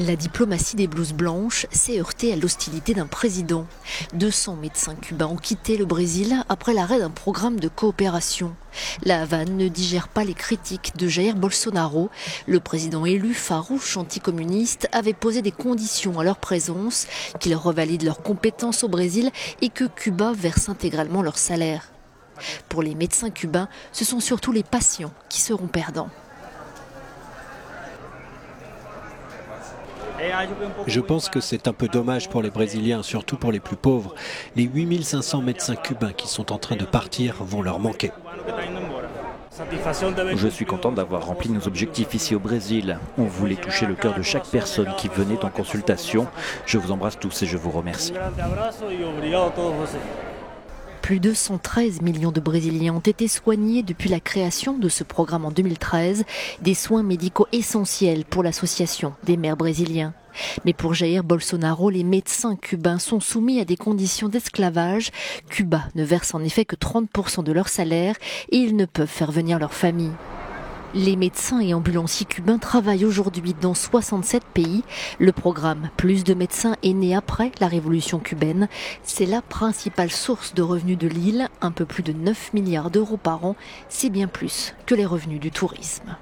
La diplomatie des blouses blanches s'est heurtée à l'hostilité d'un président. 200 médecins cubains ont quitté le Brésil après l'arrêt d'un programme de coopération. La Havane ne digère pas les critiques de Jair Bolsonaro. Le président élu farouche anticommuniste avait posé des conditions à leur présence, qu'ils revalident leurs compétences au Brésil et que Cuba verse intégralement leur salaire. Pour les médecins cubains, ce sont surtout les patients qui seront perdants. Je pense que c'est un peu dommage pour les Brésiliens, surtout pour les plus pauvres. Les 8500 médecins cubains qui sont en train de partir vont leur manquer. Je suis content d'avoir rempli nos objectifs ici au Brésil. On voulait toucher le cœur de chaque personne qui venait en consultation. Je vous embrasse tous et je vous remercie. Plus de 113 millions de Brésiliens ont été soignés depuis la création de ce programme en 2013, des soins médicaux essentiels pour l'association des maires brésiliens. Mais pour Jair Bolsonaro, les médecins cubains sont soumis à des conditions d'esclavage. Cuba ne verse en effet que 30% de leur salaire et ils ne peuvent faire venir leur famille. Les médecins et ambulanciers cubains travaillent aujourd'hui dans 67 pays. Le programme Plus de médecins est né après la révolution cubaine. C'est la principale source de revenus de l'île, un peu plus de 9 milliards d'euros par an. C'est bien plus que les revenus du tourisme.